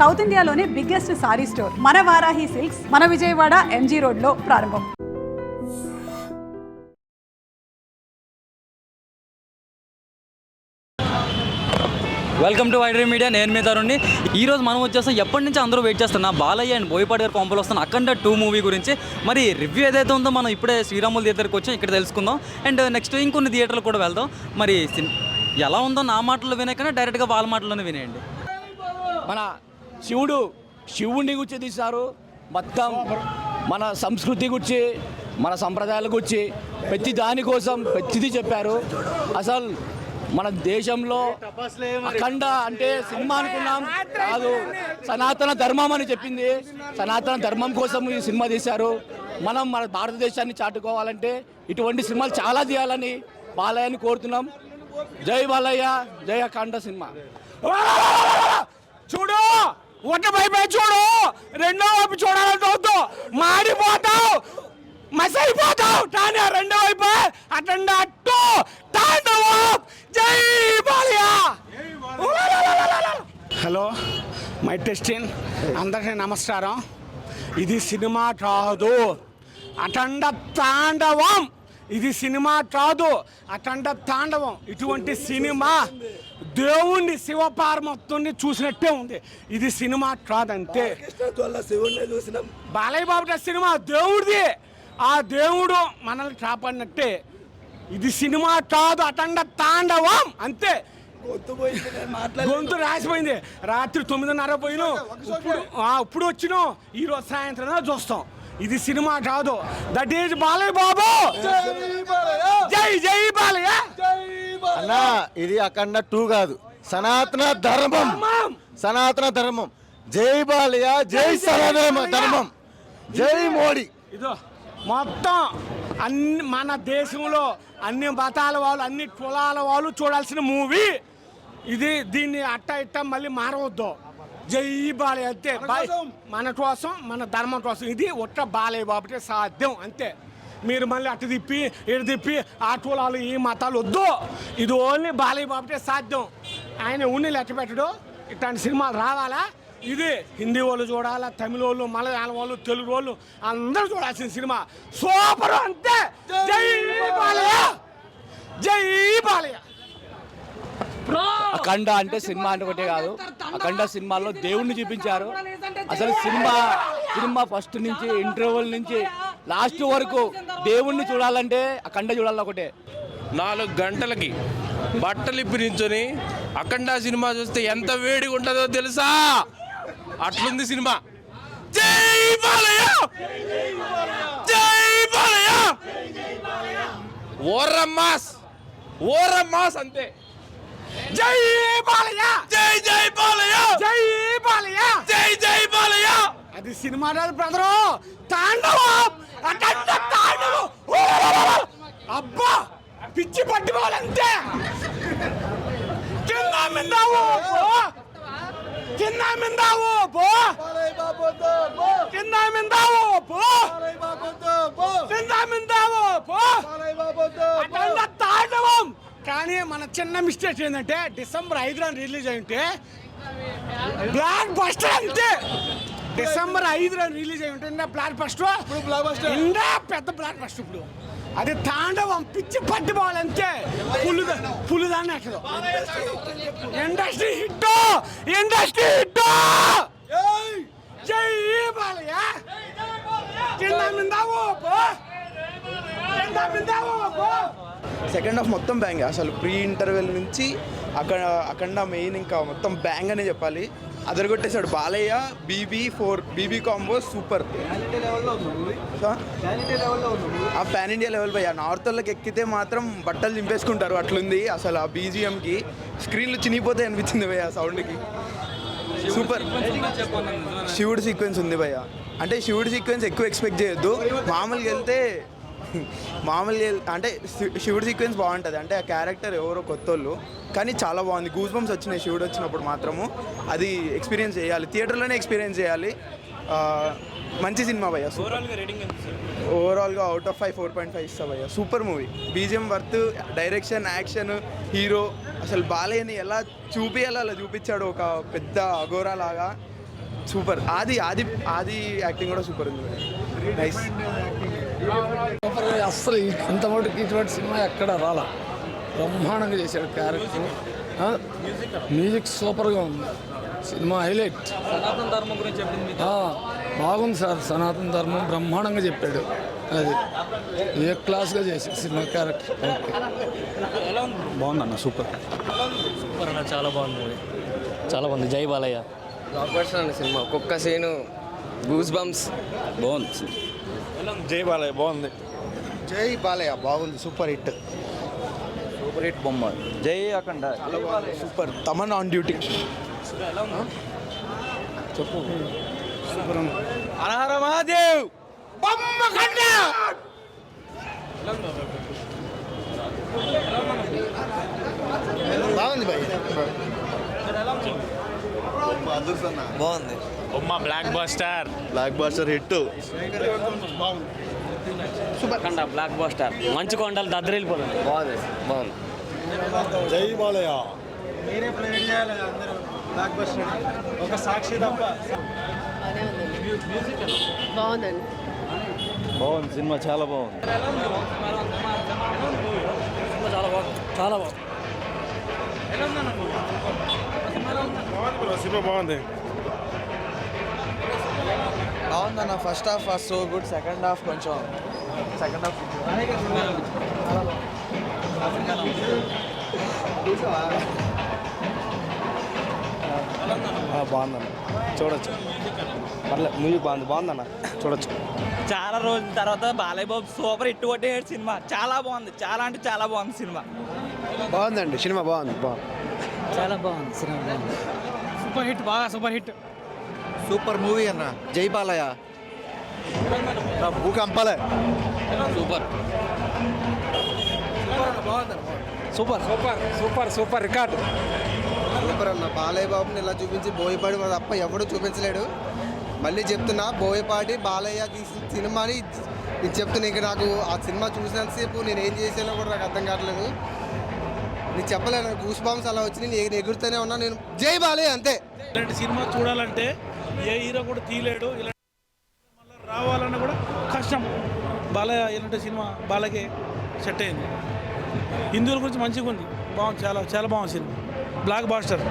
South ఇండియాలోనే biggest sorry store మన Varahi silks మన విజయవాడ ఎంజీ రోడ్లో ప్రారంభం. వెల్కమ్ టు వైడరీ మీడియా. నేను మీ తరుణ్ని. ఈరోజు మనం వచ్చేస్తాం ఎప్పటి నుంచి అందరూ వెయిట్ చేస్తున్నా బాలయ్య అండ్ బోయపాటి గారు పంపులు వస్తున్న అఖండ 2 మూవీ గురించి. మరి రివ్యూ ఏదైతే ఉందో మనం ఇప్పుడే శ్రీరాములు థియేటర్కి వచ్చాం, ఇక్కడ తెలుసుకుందాం. అండ్ నెక్స్ట్ ఇంకొన్ని థియేటర్లు కూడా వెళ్దాం. మరి ఎలా ఉందో నా మాటల్లో వినే కన్నా డైరెక్ట్గా వాళ్ళ మాటల్లోనే వినేయండి. మన శివుడిని గురించి తీశారు, మొత్తం మన సంస్కృతి గురించి, మన సంప్రదాయాల గురించి, ప్రతి దానికోసం ప్రతిదీ చెప్పారు. అసలు మన దేశంలో అఖండ అంటే సినిమా అనుకున్నాం కాదు, సనాతన ధర్మం అని చెప్పింది. సనాతన ధర్మం కోసం ఈ సినిమా తీశారు. మనం మన భారతదేశాన్ని చాటుకోవాలంటే ఇటువంటి సినిమాలు చాలా తీయాలని బాలయ్యని కోరుతున్నాం. జై బాలయ్య, జై అఖండ సినిమా. చూడు, ఒక వైపు చూడు, రెండో వైపు చూడాలంటే మాడిపోతావు, మసైపోతావు. కానీ రెండో వైపు అటెండ్ అట్టు తాండవం. జై బాలయ్య. Hello, my testing. అందరికీ నమస్కారం. ఇది సినిమా కాదు, అటండ తాండవం. ఇది సినిమా కాదు, అటండ తాండవం. ఇటువంటి సినిమా దేవుణ్ణి శివపార్వతుని చూసినట్టే ఉంది. ఇది సినిమా కాదంతే. బాలయ్య బాబు సినిమా దేవుడిది, ఆ దేవుడు మనల్ని కాపాడినట్టే. ఇది సినిమా కాదు, అటండ తాండవం అంతే. గొంతు రాసిపోయింది. రాత్రి 9:30 పోయినాం, ఇప్పుడు వచ్చినాం. ఈరోజు సాయంత్రం చూస్తాం. ఇది సినిమా కాదు. That is Balayya Babu. జై జై బాలయ్య. అన్నా, ఇది అఖండ 2 కాదు, సనాతన ధర్మం. సనాతన ధర్మం. జై బాలయ్య, జై సనాతన ధర్మం, జై మోడీ. ఇదో మొత్తం అన్ని మన దేశంలో అన్ని మతాల వాళ్ళు, అన్ని కులాల వాళ్ళు చూడాల్సిన మూవీ ఇది. దీన్ని అట్ట ఇట్ట మళ్ళీ మారవద్దు. జై బాలయ్య అంతే. మన కోసం, మన ధర్మం కోసం. ఇది ఒట్ట బాలయ్య బాబుటే సాధ్యం అంతే. మీరు మళ్ళీ అటు తిప్పి ఇటు తిప్పి ఆ కులాలు ఈ మతాలు వద్దు. ఇది ఓన్లీ బాలయ్య బాబుటే సాధ్యం. ఆయన ఉన్ని లెక్క పెట్టడు. ఇట్లాంటి సినిమాలు రావాలా? ఇది హిందీ వాళ్ళు చూడాలా, తమిళ వాళ్ళు, మలయాళం వాళ్ళు, తెలుగు వాళ్ళు అందరూ చూడాల్సిన సినిమా. సూపర్ అంతే. జై బాలయ్య, జై బాలయ్య. అఖండ అంటే సినిమా అంటే ఒకటే కాదు, అఖండ సినిమాలో దేవుణ్ణి చూపించారు. అసలు సినిమా ఫస్ట్ నుంచి ఇంటర్వెల్ నుంచి లాస్ట్ వరకు దేవుణ్ణి చూడాలంటే అఖండ చూడాలి. ఒకటే 4 గంటలకి బట్టలు ఇప్పి నించొని అఖండ సినిమా చూస్తే ఎంత వేడిగా ఉంటుందో తెలుసా? అట్లుంది సినిమా. జై బాలయ్య, జై బాలయ్య. ఓరమ్మాస్ అంతే. జై బాలయ్య, జై జై బాలయ్య, జై బాలయ్య, జై జై బాలయ్య. అది సినిమా రాదు బ్రదరు, తాండవం. అటండ తాండవం. అబ్బా, పిచ్చి పట్టుకోవాలంతే. కింద మిందావు పో, కింద మిందావు పో, కింద మిందావు పో, కింద మిందావు పో. అటండ తాండవం. కానీ మన చిన్న మిస్టేక్ ఏంటంటే డిసెంబర్ 5న రిలీజ్ అయింటే బ్లాక్ బస్టర్ అంతే. డిసెంబర్ 5న రిలీజ్ అయి ఉంటే బ్లాక్ బస్టర్ ఇంకా పెద్ద బ్లాక్ బస్టర్. ఇప్పుడు అది తాండవం, పిచ్చి పట్టిపోవాలంతే. పులిదాన్ని అక్కడ ఇండస్ట్రీ హిట్, ఇండస్ట్రీ హిట్. జై బాలయ్య. కింద మిందావు పో, కింద మిందావు పో. సెకండ్ హాఫ్ మొత్తం బ్యాంగ్. అసలు ప్రీ ఇంటర్వెల్ నుంచి అఖండ మెయిన్ ఇంకా మొత్తం బ్యాంగ్ అనే చెప్పాలి. అదరగొట్టేశాడు బాలయ్య. BB combo super. ఆ పాన్ ఇండియా లెవెల్ భయ్యా. నార్త్ వాళ్ళకి ఎక్కితే మాత్రం బట్టలు చింపేసుకుంటారు, అట్లుంది. అసలు ఆ బీజిఎంకి స్క్రీన్లు చినిగిపోతాయి అనిపించింది భయ్యా సౌండ్కి. సూపర్. శివుడు సీక్వెన్స్ ఉంది భయ్యా. అంటే శివుడు సీక్వెన్స్ ఎక్కువ ఎక్స్పెక్ట్ చేయొద్దు. మామూలుగా అంటే శివుడు సీక్వెన్స్ బాగుంటుంది. అంటే ఆ క్యారెక్టర్ ఎవరో కొత్తోళ్ళు, కానీ చాలా బాగుంది. గూస్ బంప్స్ వచ్చినాయి శివుడు వచ్చినప్పుడు మాత్రము. అది ఎక్స్పీరియన్స్ చేయాలి, థియేటర్లోనే ఎక్స్పీరియన్స్ చేయాలి. మంచి సినిమా భయ్యా. ఓవరాల్గా అవుట్ ఆఫ్ 5 4.5 ఇస్తా భయ్యా. Super movie. BGM worth, direction, action, hero. అసలు బాలయ్యని ఎలా చూపించాలో అలా చూపించాడు. ఒక పెద్ద అఘోరా లాగా సూపర్. ఆది యాక్టింగ్ కూడా సూపర్ ఉంది. నైస్. అస్సలు ఇంతమటుకు ఇటువంటి సినిమా ఎక్కడ రాలా. బ్రహ్మాండంగా చేశాడు క్యారెక్టర్. మ్యూజిక్ సూపర్గా ఉంది. Cinema highlight. సనాతన ధర్మం గురించి చెప్పింది మీకు. బాగుంది సార్. సనాతన ధర్మం బ్రహ్మాండంగా చెప్పాడు. అది ఏ క్లాస్గా చేశాడు సినిమా క్యారెక్టర్. ఎలా ఉంది? బాగుందన్న సూపర్ అన్న, చాలా బాగుంది మూవీ, చాలా బాగుంది. జై బాలయ్య బ్లాక్ బస్టర్ అన్న సినిమా. ఒక్కొక్క సీను గూస్ బంప్స్. బాగుంది. జై బాలయ్య బాగుంది. జై బాలయ్య బాగుంది. Super hit. సూపర్ హిట్ బొమ్మ. జై Akhanda super. Thaman on duty. చెప్పు. హరహర మహాదేవ్. బాగుంది భయ్. బాగుంది. బొమ్మ blockbuster. Blockbuster hit. Akhanda blockbuster. మంచు కొండలు దద్దరిల్లిపోతుంది. బాగుంది బాగుంది. జై బాలయ్య. బాగుందండి. బాగుంది సినిమా, చాలా బాగుంది. చాలా బాగుంది. చాలా బాగుంది. సినిమా బాగుంది. బాగుందన్న. First half so good. Second half కొంచెం బాగుందన్న, చూడొచ్చు. పర్లేదు, మూవీ బాగుందన్న, చూడొచ్చు. చాలా రోజుల తర్వాత Balayya Babu super hit కొట్టేసాడు cinema. చాలా బాగుంది. చాలా అంటే చాలా బాగుంది సినిమా. బాగుందండి సినిమా. బాగుంది. చాలా బాగుంది సినిమా. బాగుంది. Super hit. బాగా సూపర్ హిట్. సూపర్ మూవీ అన్న. జై బాలయ్య. భూకంపాలే. సూపర్. Super record. సూపర్ అన్న. బాలయ్య బాబుని ఇలా చూపించి బోయపాటి తప్ప ఎవడు చూపించలేడు. మళ్ళీ చెప్తున్నా, బోయపాటి బాలయ్య తీసిన సినిమాని నేను చెప్తున్నా. ఇంకా నాకు ఆ సినిమా చూసినంతసేపు నేను ఏం చేసానో కూడా నాకు అర్థం కావట్లేదు. నేను చెప్పలేను. గూస్ బాంబ్స్ అలా వచ్చి నేను ఎగురుతూనే ఉన్నా. నేను జై బాలయ్య అంతే. ఇలాంటి సినిమా చూడాలంటే ఏ హీరో కూడా తీయలేడు. ఇలాంటి మళ్ళీ రావాలన్నా కూడా కష్టం. బాలయ్య ఇలాంటి సినిమా బాలయ్యకే సెట్ అయింది. హిందువుల గురించి మంచిగా ఉంది. బాగుంది. చాలా చాలా బాగుంది సినిమా. Black buster.